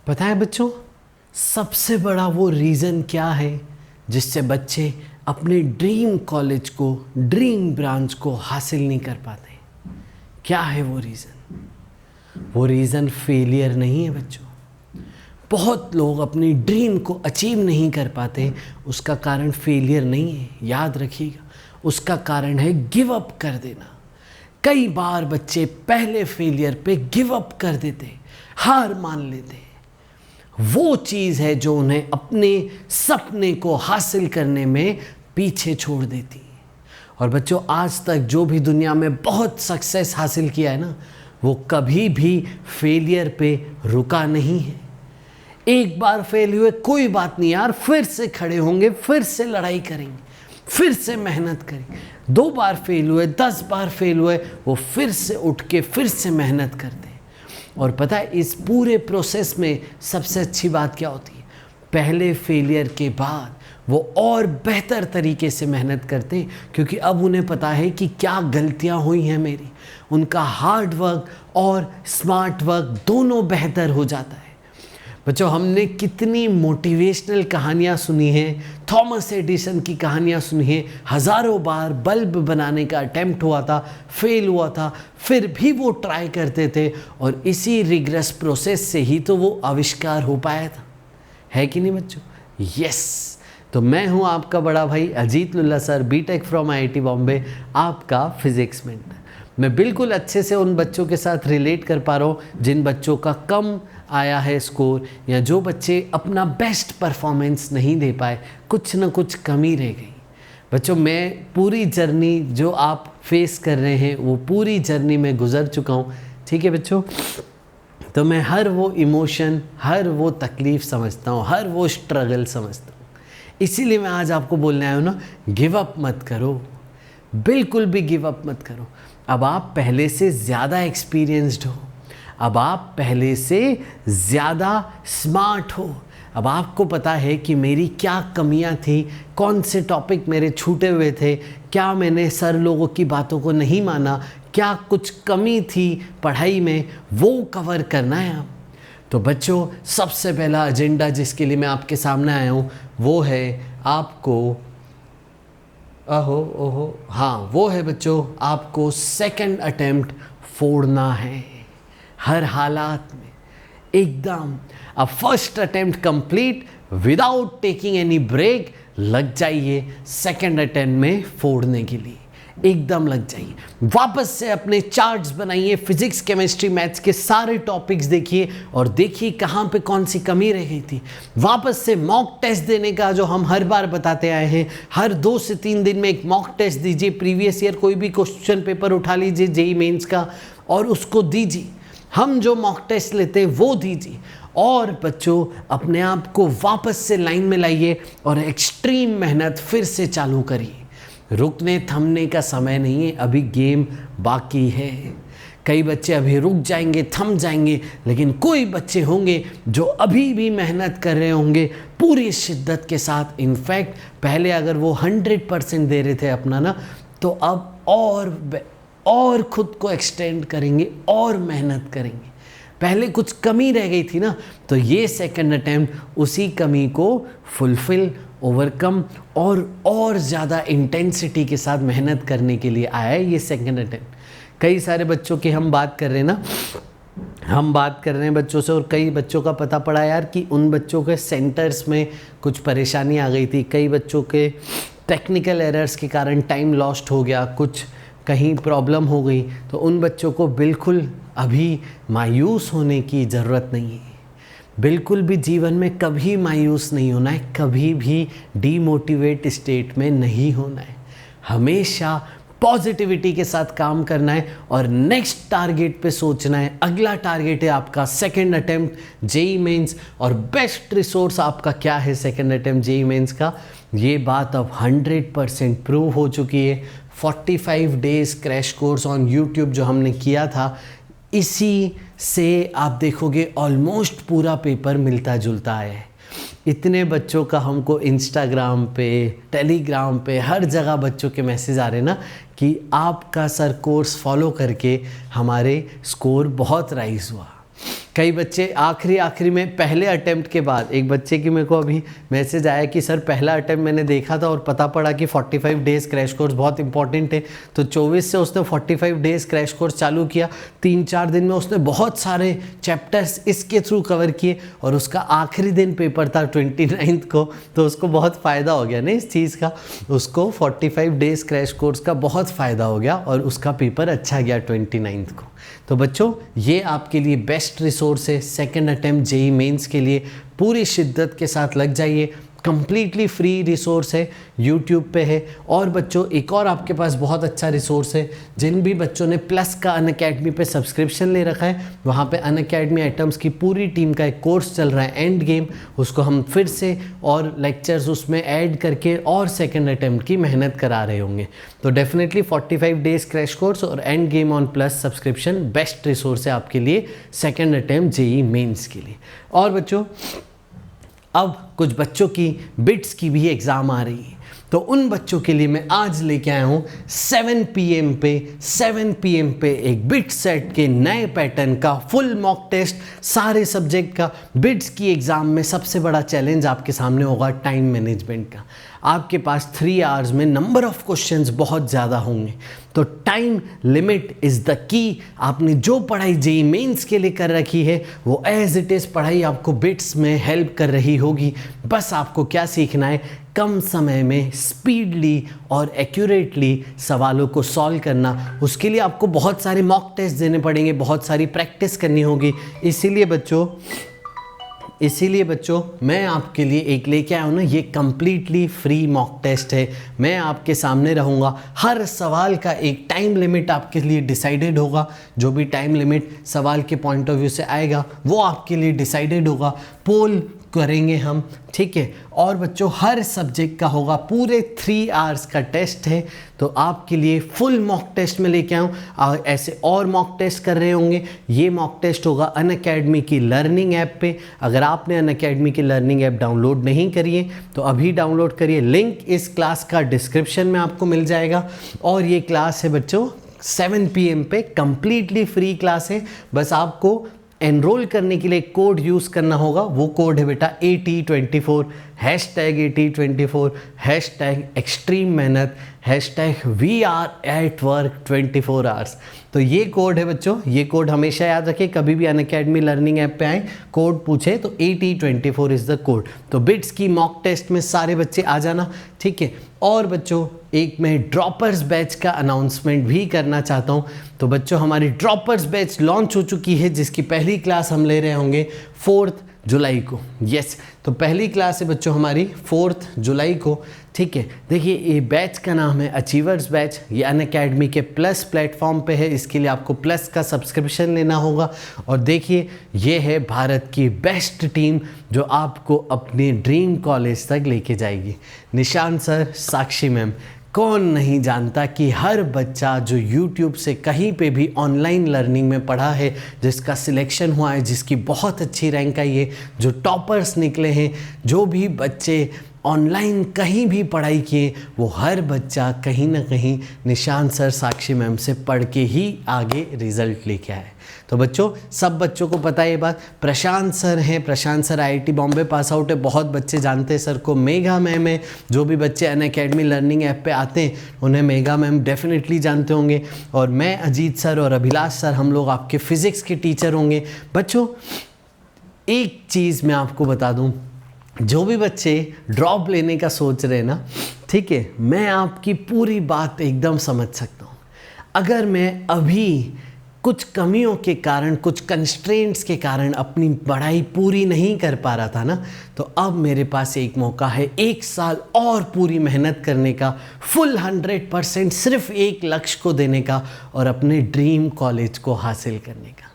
पता है बच्चों, सबसे बड़ा वो रीज़न क्या है जिससे बच्चे अपने ड्रीम कॉलेज को, ड्रीम ब्रांच को हासिल नहीं कर पाते? क्या है वो रीज़न? वो रीज़न फेलियर नहीं है बच्चों। बहुत लोग अपनी ड्रीम को अचीव नहीं कर पाते, उसका कारण फेलियर नहीं है, याद रखिएगा, उसका कारण है गिव अप कर देना। कई बार बच्चे पहले फेलियर पे गिव अप कर देते, हार मान लेते। वो चीज़ है जो उन्हें अपने सपने को हासिल करने में पीछे छोड़ देती है। और बच्चों, आज तक जो भी दुनिया में बहुत सक्सेस हासिल किया है ना, वो कभी भी फेलियर पे रुका नहीं है। एक बार फेल हुए, कोई बात नहीं यार, फिर से खड़े होंगे, फिर से लड़ाई करेंगे, फिर से मेहनत करेंगे। 2 बार फेल हुए, 10 बार फेल हुए, वो फिर से उठ के फिर से मेहनत करते हैं। और पता है इस पूरे प्रोसेस में सबसे अच्छी बात क्या होती है? पहले फेलियर के बाद वो और बेहतर तरीके से मेहनत करते हैं, क्योंकि अब उन्हें पता है कि क्या गलतियां हुई हैं मेरी। उनका हार्ड वर्क और स्मार्ट वर्क दोनों बेहतर हो जाता है। बच्चों, हमने कितनी मोटिवेशनल कहानियाँ सुनी हैं, थॉमस एडिसन की कहानियाँ सुनी हैं। हज़ारों बार बल्ब बनाने का अटेम्प्ट हुआ था, फेल हुआ था, फिर भी वो ट्राई करते थे, और इसी रिग्रेस प्रोसेस से ही तो वो आविष्कार हो पाया था, है कि नहीं बच्चों? यस। तो मैं हूँ आपका बड़ा भाई Ajit Lulla sir, BTech from IIT Bombay, आपका फिजिक्स मेंटर। मैं बिल्कुल अच्छे से उन बच्चों के साथ रिलेट कर पा रहा हूँ जिन बच्चों का कम आया है स्कोर, या जो बच्चे अपना बेस्ट परफॉर्मेंस नहीं दे पाए, कुछ ना कुछ कमी रह गई। बच्चों, मैं पूरी जर्नी जो आप फेस कर रहे हैं, वो पूरी जर्नी में गुजर चुका हूँ, ठीक है बच्चों? तो मैं हर वो इमोशन, हर वो तकलीफ़ समझता हूँ, हर वो स्ट्रगल समझता हूँ। इसीलिए मैं आज आपको बोलने आया हूँ ना, गिव अप मत करो, बिल्कुल भी गिव अप मत करो। अब आप पहले से ज़्यादा एक्सपीरियंस्ड हो, अब आप पहले से ज़्यादा स्मार्ट हो, अब आपको पता है कि मेरी क्या कमियां थी, कौन से टॉपिक मेरे छूटे हुए थे, क्या मैंने सर लोगों की बातों को नहीं माना, क्या कुछ कमी थी पढ़ाई में, वो कवर करना है आप। तो बच्चों, सबसे पहला एजेंडा जिसके लिए मैं आपके सामने आया हूँ वो है आपको, वो है बच्चों, आपको सेकंड अटेम्प्ट फोड़ना है हर हालात में, एकदम। अब first attempt complete without taking any break, लग जाइए सेकंड अटेम्प्ट में फोड़ने के लिए, एकदम लग जाइए। वापस से अपने चार्ट्स बनाइए, फिजिक्स, केमिस्ट्री, मैथ्स के सारे टॉपिक्स देखिए और देखिए कहाँ पे कौन सी कमी रह गई थी। वापस से मॉक टेस्ट देने का जो हम हर बार बताते आए हैं, हर 2 से 3 दिन में एक मॉक टेस्ट दीजिए। प्रीवियस ईयर कोई भी क्वेश्चन पेपर उठा लीजिए जेईई मेंस का और उसको दीजिए। हम जो मॉक टेस्ट लेते हैं वो दीजिए। और बच्चों, अपने आप को वापस से लाइन में लाइए और एक्सट्रीम मेहनत फिर से चालू करिए। रुकने थमने का समय नहीं है, अभी गेम बाकी है। कई बच्चे अभी रुक जाएंगे, थम जाएंगे, लेकिन कोई बच्चे होंगे जो अभी भी मेहनत कर रहे होंगे पूरी शिद्दत के साथ। इनफैक्ट पहले अगर वो 100% दे रहे थे अपना ना, तो अब और खुद को एक्सटेंड करेंगे और मेहनत करेंगे। पहले कुछ कमी रह गई थी ना, तो ये सेकंड अटेम्प्ट उसी कमी को फुलफिल, ओवरकम और ज़्यादा इंटेंसिटी के साथ मेहनत करने के लिए आया है ये सेकंड अटेम्प्ट। कई सारे बच्चों की हम बात कर रहे हैं ना, हम बात कर रहे हैं बच्चों से, और कई बच्चों का पता पड़ा यार कि उन बच्चों के सेंटर्स में कुछ परेशानी आ गई थी, कई बच्चों के टेक्निकल एरर्स के कारण टाइम लॉस्ट हो गया, कुछ कहीं प्रॉब्लम हो गई। तो उन बच्चों को बिल्कुल अभी मायूस होने की ज़रूरत नहीं है। बिल्कुल भी जीवन में कभी मायूस नहीं होना है, कभी भी डीमोटिवेट स्टेट में नहीं होना है। हमेशा पॉजिटिविटी के साथ काम करना है और नेक्स्ट टारगेट पे सोचना है। अगला टारगेट है आपका सेकंड अटेम्प्ट जेईई मेंस, और बेस्ट रिसोर्स आपका क्या है सेकंड अटेम्प्ट जेईई मेंस का, ये बात अब 100% प्रूव हो चुकी है। 45 days crash course on YouTube जो हमने किया था, इसी से आप देखोगे ऑलमोस्ट पूरा पेपर मिलता जुलता है। इतने बच्चों का हमको इंस्टाग्राम पे, टेलीग्राम पे, हर जगह बच्चों के मैसेज आ रहे ना कि आपका सर कोर्स फॉलो करके हमारे स्कोर बहुत राइज हुआ। कई बच्चे आखिरी में पहले अटेम्प्ट के बाद, एक बच्चे की मेरे को अभी मैसेज आया कि सर पहला अटेम्प्ट मैंने देखा था और पता पड़ा कि 45 डेज़ क्रैश कोर्स बहुत इंपॉर्टेंट है, तो 24 से उसने 45 डेज़ क्रैश कोर्स चालू किया। 3-4 दिन में उसने बहुत सारे चैप्टर्स इसके थ्रू कवर किए और उसका आखिरी दिन पेपर था 29 को, तो उसको बहुत फ़ायदा हो गया ना इस चीज़ का, उसको 45 डेज़ क्रैश कोर्स का बहुत फ़ायदा हो गया और उसका पेपर अच्छा गया 29 को। तो बच्चों ये आपके लिए बेस्ट रिसोर्स है सेकंड अटेम्प्ट जेईई मेंस के लिए। पूरी शिद्दत के साथ लग जाइए, कंप्लीटली फ्री रिसोर्स है, यूट्यूब पे है। और बच्चों एक और आपके पास बहुत अच्छा रिसोर्स है, जिन भी बच्चों ने प्लस का अनअकैडमी पे सब्सक्रिप्शन ले रखा है, वहाँ पे अनअकैडमी आइटम्स की पूरी टीम का एक कोर्स चल रहा है एंड गेम, उसको हम फिर से और लेक्चर्स उसमें ऐड करके और सेकंड अटेम्प्ट की मेहनत करा रहे होंगे। तो डेफिनेटली 45 डेज़ क्रैश कोर्स और end game on plus subscription best resource है आपके लिए सेकंड अटेम्प्ट जेईई मेंस के लिए। और बच्चों अब कुछ बच्चों की बिट्स की भी एग्ज़ाम आ रही है, तो उन बच्चों के लिए मैं आज लेके आया हूँ 7 PM पे एक बिट सेट के नए पैटर्न का फुल मॉक टेस्ट, सारे सब्जेक्ट का। बिट्स की एग्ज़ाम में सबसे बड़ा चैलेंज आपके सामने होगा टाइम मैनेजमेंट का। आपके पास 3 आवर्स में नंबर ऑफ क्वेश्चंस बहुत ज़्यादा होंगे, तो time limit is the key. आपने जो पढ़ाई जेईई मेंस के लिए कर रखी है वो एज इट इज़ पढ़ाई आपको बिट्स में हेल्प कर रही होगी। बस आपको क्या सीखना है, कम समय में स्पीडली और एक्यूरेटली सवालों को सॉल्व करना। उसके लिए आपको बहुत सारे मॉक टेस्ट देने पड़ेंगे, बहुत सारी प्रैक्टिस करनी होगी। इसीलिए बच्चों मैं आपके लिए एक लेके आया हूँ ना, ये कम्प्लीटली फ्री मॉक टेस्ट है। मैं आपके सामने रहूँगा, हर सवाल का एक टाइम लिमिट आपके लिए डिसाइडेड होगा। जो भी टाइम लिमिट सवाल के पॉइंट ऑफ व्यू से आएगा वो आपके लिए डिसाइडेड होगा। पोल करेंगे हम, ठीक है। और बच्चों हर सब्जेक्ट का होगा, पूरे 3 आवर्स का टेस्ट है, तो आपके लिए फुल मॉक टेस्ट में लेके आऊँ। ऐसे और मॉक टेस्ट कर रहे होंगे। ये मॉक टेस्ट होगा अनअकैडमी की लर्निंग ऐप पे। अगर आपने अनअकैडमी की लर्निंग ऐप डाउनलोड नहीं करी है तो अभी डाउनलोड करिए, लिंक इस क्लास का डिस्क्रिप्शन में आपको मिल जाएगा। और ये क्लास है बच्चों 7 PM पे, कंप्लीटली फ्री क्लास है। बस आपको एनरोल करने के लिए कोड यूज़ करना होगा, वो कोड है बेटा AT24, #AT24, #एक्सट्रीम मेहनत, #WeAreAtWork 24 आवर्स। तो ये कोड है बच्चों, ये कोड हमेशा याद रखें, कभी भी अनअकैडमी लर्निंग ऐप पे आए कोड पूछे तो AT24 इज़ द कोड। तो बिट्स की मॉक टेस्ट में सारे बच्चे आ जाना, ठीक है। और बच्चों एक मैं ड्रॉपर्स बैच का अनाउंसमेंट भी करना चाहता हूँ। तो बच्चों हमारी ड्रॉपर्स बैच लॉन्च हो चुकी है, जिसकी पहली क्लास हम ले रहे होंगे 4 जुलाई को। यस, तो पहली क्लास है बच्चों हमारी 4 जुलाई को, ठीक है। देखिए ये बैच का नाम है अचीवर्स बैच। ये अनअकैडमी के प्लस प्लेटफॉर्म पे है, इसके लिए आपको प्लस का सब्सक्रिप्शन लेना होगा। और देखिए ये है भारत की बेस्ट टीम जो आपको अपने ड्रीम कॉलेज तक लेके जाएगी। निशांत सर, साक्षी मैम, कौन नहीं जानता कि हर बच्चा जो YouTube से कहीं पे भी ऑनलाइन लर्निंग में पढ़ा है, जिसका सिलेक्शन हुआ है, जिसकी बहुत अच्छी रैंक आई है, जो टॉपर्स निकले हैं, जो भी बच्चे ऑनलाइन कहीं भी पढ़ाई किए, वो हर बच्चा कहीं ना कहीं निशांत सर, साक्षी मैम से पढ़ के ही आगे रिजल्ट लेके आए। तो बच्चों सब बच्चों को पता है ये बात। प्रशांत सर हैं, Prashant sir IIT Bombay pass out है, बहुत बच्चे जानते हैं सर को। मेघा मैम है, जो भी बच्चे अनअकैडमी लर्निंग ऐप पे आते हैं उन्हें मेघा मैम डेफिनेटली जानते होंगे। और मैं, अजीत सर और अभिलाष सर, हम लोग आपके फिज़िक्स के टीचर होंगे। बच्चों एक चीज़ मैं आपको बता दूँ, जो भी बच्चे ड्रॉप लेने का सोच रहे हैं ना, ठीक है, मैं आपकी पूरी बात एकदम समझ सकता हूँ। अगर मैं अभी कुछ कमियों के कारण, कुछ कंस्ट्रेंट्स के कारण अपनी पढ़ाई पूरी नहीं कर पा रहा था ना, तो अब मेरे पास एक मौका है 1 साल और पूरी मेहनत करने का, फुल 100% सिर्फ एक लक्ष्य को देने का और अपने ड्रीम कॉलेज को हासिल करने का।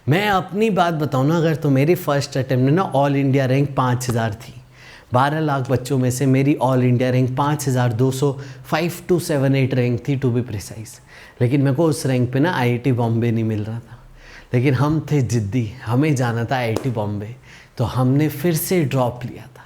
मैं अपनी बात बताऊँ ना, अगर तो मेरी फर्स्ट अटेम्प्ट में ना ऑल इंडिया रैंक 5000 थी। 12 लाख बच्चों में से मेरी ऑल इंडिया रैंक 5278 रैंक थी टू बी प्रिसाइज। लेकिन मेरे को उस रैंक पे ना IIT बॉम्बे नहीं मिल रहा था, लेकिन हम थे जिद्दी, हमें जाना था IIT बॉम्बे, तो हमने फिर से ड्रॉप लिया था।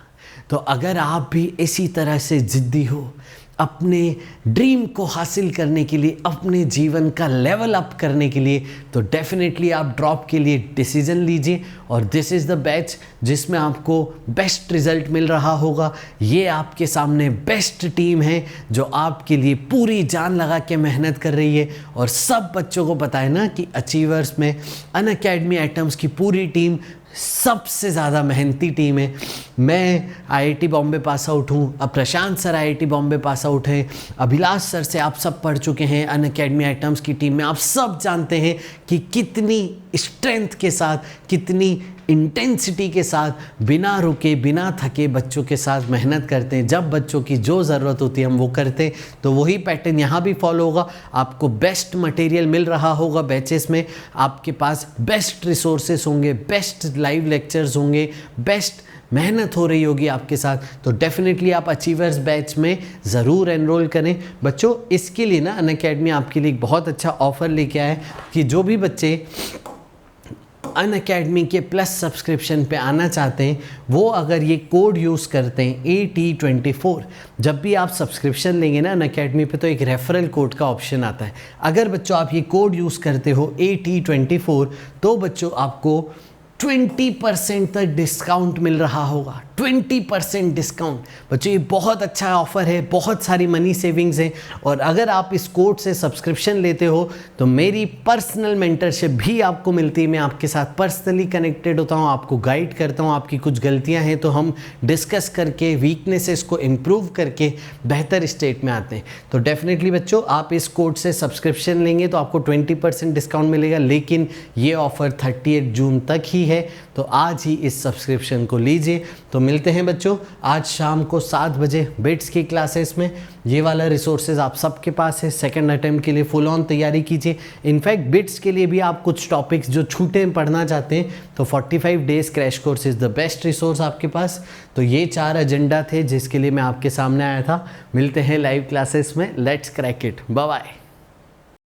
तो अगर आप भी इसी तरह से जिद्दी हो, अपने ड्रीम को हासिल करने के लिए, अपने जीवन का लेवल अप करने के लिए, तो डेफिनेटली आप ड्रॉप के लिए डिसीजन लीजिए। और दिस इज़ द बैच जिसमें आपको बेस्ट रिजल्ट मिल रहा होगा। ये आपके सामने बेस्ट टीम है जो आपके लिए पूरी जान लगा के मेहनत कर रही है। और सब बच्चों को पता है ना कि अचीवर्स में अनअकैडमी एटम्स की पूरी टीम सबसे ज़्यादा मेहनती टीम है। मैं आईआईटी बॉम्बे पास आउट हूँ, अब Prashant sir IIT Bombay pass out हैं, अभिलाष सर से आप सब पढ़ चुके हैं अनअकैडमी एटम्स की टीम में। आप सब जानते हैं कि कितनी स्ट्रेंथ के साथ, कितनी इंटेंसिटी के साथ, बिना रुके बिना थके बच्चों के साथ मेहनत करते हैं। जब बच्चों की जो ज़रूरत होती है हम वो करते हैं। तो वही पैटर्न यहाँ भी फॉलो होगा। आपको बेस्ट मटेरियल मिल रहा होगा बैचेस में, आपके पास बेस्ट रिसोर्सेस होंगे, बेस्ट लाइव लेक्चर्स होंगे, बेस्ट मेहनत हो रही होगी आपके साथ। तो डेफिनेटली आप अचीवर्स बैच में ज़रूर एनरोल करें बच्चों। इसके लिए ना अनअकैडमी आपके लिए एक बहुत अच्छा ऑफ़र लेके आया है कि जो भी बच्चे अनअकैडमी के प्लस सब्सक्रिप्शन पे आना चाहते हैं वो अगर ये कोड यूज़ करते हैं AT24, जब भी आप सब्सक्रिप्शन लेंगे ना अनअकैडमी पे तो एक रेफरल कोड का ऑप्शन आता है। अगर बच्चों आप ये कोड यूज़ करते हो AT24 तो बच्चों आपको 20% तक डिस्काउंट मिल रहा होगा। 20% डिस्काउंट बच्चों, ये बहुत अच्छा ऑफ़र है, बहुत सारी मनी सेविंग्स है। और अगर आप इस कोड से सब्सक्रिप्शन लेते हो तो मेरी पर्सनल मेंटरशिप भी आपको मिलती है। मैं आपके साथ पर्सनली कनेक्टेड होता हूँ, आपको गाइड करता हूँ। आपकी कुछ गलतियाँ हैं तो हम डिस्कस करके वीकनेसेस को इम्प्रूव करके बेहतर स्टेट में आते हैं। तो डेफिनेटली बच्चों आप इस कोड से सब्सक्रिप्शन लेंगे तो आपको 20% डिस्काउंट मिलेगा। लेकिन ये ऑफ़र 30 जून तक ही है, तो आज ही इस सब्सक्रिप्शन को लीजिए। तो मिलते हैं बच्चों आज शाम को 7 बजे बिट्स की क्लासेस में। ये वाला रिसोर्सेज आप सबके पास है। सेकंड अटेम्प्ट के लिए फुल ऑन तैयारी कीजिए। इनफैक्ट बिट्स के लिए भी आप कुछ टॉपिक्स जो छूटे पढ़ना चाहते हैं तो 45 days crash course is the best resource आपके पास। तो ये 4 एजेंडा थे जिसके लिए मैं आपके सामने आया था। मिलते हैं लाइव क्लासेस में। Let's crack it. Bye bye.